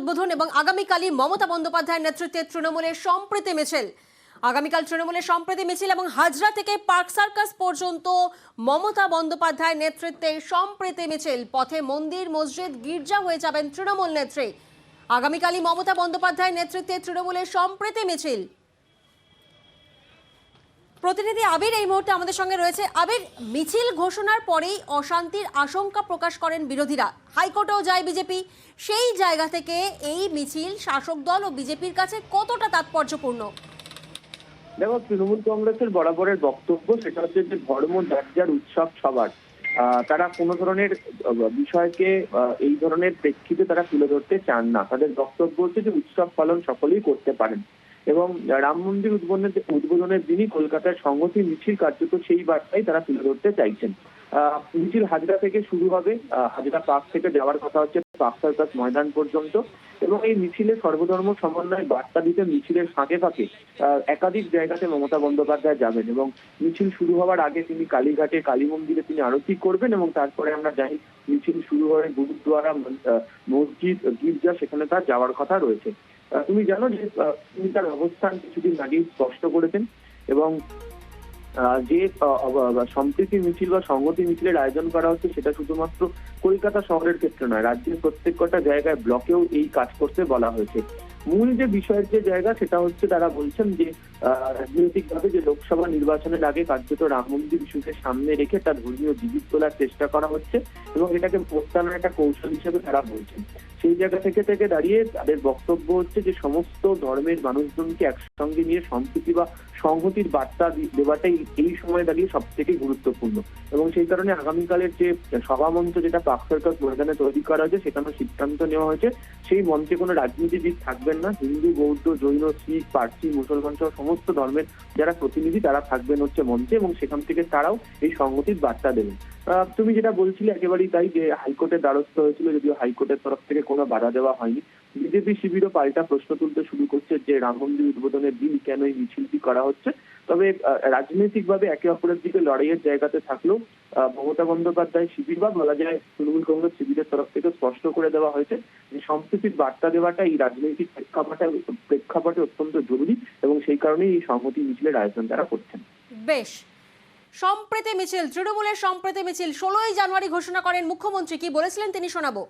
উদ্বোধন এবং আগামীকালই মমতা বন্দ্যোপাধ্যায়ের নেতৃত্বে তৃণমূলের সম্প্রীতি মিছিল। আগামীকাল তৃণমূলের সম্প্রীতি মিছিল এবং হাজরা থেকে পার্ক সার্কাস পর্যন্ত মমতা বন্দ্যোপাধ্যায়ের নেতৃত্বে সম্প্রীতি মিছিল। পথে মন্দির, মসজিদ, গির্জা হয়ে যাবেন তৃণমূল নেত্রী। আগামীকালই মমতা বন্দ্যোপাধ্যায়ের নেতৃত্বে তৃণমূলের সম্প্রীতি মিছিল। প্রতিনিধি আবির এই মুহূর্তে আমাদের সঙ্গে রয়েছে। আবির, মিছিল ঘোষণার পরেই অশান্তির আশঙ্কা প্রকাশ করেন বিরোধীরা, হাইকোর্টেও যায় বিজেপি। সেই জায়গা থেকে এই মিছিল শাসক দল ও বিজেপির কাছে কতটা তাৎপর্যপূর্ণ? দেখো, তৃণমূল কংগ্রেসের বরাবরের বক্তব্য সেটা হচ্ছে যে ধর্ম যার উৎসব সবার। তারা কোনো ধরনের বিষয়কে এই ধরনের প্রেক্ষিতে তারা তুলে ধরতে চান না। তাদের বক্তব্য হচ্ছে যে উৎসব পালন সকলেই করতে পারেন এবং রাম মন্দির উদ্বোধনের দিনই কলকাতার সংহতি মিছিল কার্যত সেই বার্তাই তারা তুলে ধরতে চাইছেন। মিছিল হাজরা থেকে শুরু হবে, হাজরা পার্ক থেকে যাওয়ার কথা হচ্ছে পার্ক সার্কাস ময়দান পর্যন্ত এবং এই মিছিলে সর্বধর্ম সমন্বয় বার্তা দিতে মিছিলের ফাঁকে ফাঁকে একাধিক জায়গাতে মমতা বন্দ্যোপাধ্যায় যাবেন এবং মিছিল শুরু হওয়ার আগে তিনি কালীঘাটে কালী মন্দিরে তিনি আরতি করবেন এবং তারপরে আমরা জানি মিছিল শুরু হয়ে গুরুদ্বারা, মসজিদ, গির্জা সেখানে তার যাওয়ার কথা রয়েছে। তুমি জানো যে তিনি তার অবস্থান কিছুদিন আগেই স্পষ্ট করেছেন এবং যে সম্প্রীতি মিছিল বা সংহতি মিছিলের আয়োজন করা হচ্ছে সেটা শুধুমাত্র কলকাতা শহরের ক্ষেত্রে নয়, রাজ্যের প্রত্যেকটা জায়গায় ব্লকেও এই কাজ করতে বলা হয়েছে। মূল যে বিষয়ের যে জায়গা সেটা হচ্ছে তারা বলছেন যে রাজনৈতিকভাবে যে লোকসভা নির্বাচনের আগে কার্যত রাম মন্দির ইস্যুকে সামনে রেখে তার ধর্মীয় জীবিত তোলার চেষ্টা করা হচ্ছে এবং এটাকে প্রস্তাবনার একটা কৌশল হিসেবে তারা বলছেন। সেই জায়গা থেকে দাঁড়িয়ে তাদের বক্তব্য হচ্ছে যে সমস্ত ধর্মের মানুষজনকে একসঙ্গে নিয়ে সম্প্রীতি বা সংহতির বার্তা দেওয়াটাই এই সময় দাঁড়িয়ে সব থেকে গুরুত্বপূর্ণ এবং সেই কারণে আগামীকালের যে সভামঞ্চ যেটা পার্ক সার্কাস ময়দানে তৈরি করা হয়েছে সেখানে সিদ্ধান্ত নেওয়া হয়েছে সেই মঞ্চে কোনো রাজনীতিবিদ থাকবেন না। হিন্দু, বৌদ্ধ, জৈন, শিখ, পার্সি, মুসলমান সহ সমস্ত ধর্মের যারা প্রতিনিধি তারা থাকবেন হচ্ছে মঞ্চে এবং সেখান থেকে তারাও এই সংহতির বার্তা দেবেন। তুমি যেটা বলছিলে একেবারেই তাই, যে হাইকোর্টের দ্বারস্থ হয়েছিল, যদিও হাইকোর্টের তরফ থেকে কোনো বাধা দেওয়া হয়নি। বিজেপি শিবিরও পাল্টা প্রশ্ন তুলতে শুরু করছে যে রাম মন্দির উদ্বোধনের দিন কেন এই মিছিলটি করা হচ্ছে। তবে রাজনৈতিকভাবে একে অপরের দিকে লড়াইয়ের জায়গাতে থাকলেও মমতা বন্দ্যোপাধ্যায় শিবির বা বলা যায় তৃণমূল কংগ্রেস শিবিরের তরফ থেকে স্পষ্ট করে দেওয়া হয়েছে যে সম্প্রীতির বার্তা দেওয়াটা এই রাজনৈতিক প্রেক্ষাপটে অত্যন্ত জরুরি এবং সেই কারণেই এই সংহতি মিছিলের আয়োজন তারা করছেন। বেশ, সম্প্রীতি মিছিল, তৃণমূলের সম্প্রীতি মিছিল 16ই জানুয়ারি ঘোষণা করেন মুখ্যমন্ত্রী। কি বলেছিলেন তিনি শোনাবো।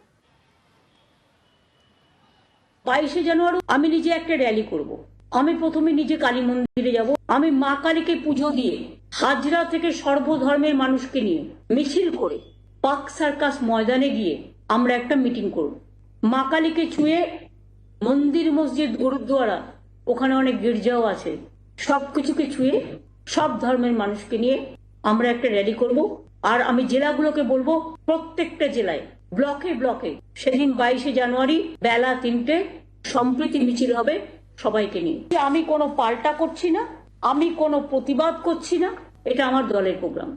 22শে জানুয়ারি আমি নিজে একটা র্যালি করব। আমি প্রথমে নিজে কালী মন্দিরে যাব। আমি মা কালীকে পুজো দিয়ে হাজরা থেকে সর্বধর্মের মানুষকে নিয়ে মিছিল করে পার্ক সার্কাস ময়দানে গিয়ে আমরা একটা মিটিং করব। মা কালীকে ছুঁয়ে মন্দির, মসজিদ, গুরুদ্বারা, ওখানে অনেক গির্জাও আছে, সবকিছুকে ছুঁয়ে সব ধর্মের মানুষকে নিয়ে আমরা একটা র্যালি করব। আর আমি জেলাগুলোকে বলবো প্রত্যেকটা জেলায় ব্লকে ব্লকে সেদিন 22শে জানুয়ারি বেলা 3টে সম্প্রীতি মিছিল হবে সবাইকে নিয়ে। আমি কোনো পাল্টা করছি না, আমি কোনো প্রতিবাদ করছি না, এটা আমার দলের প্রোগ্রাম।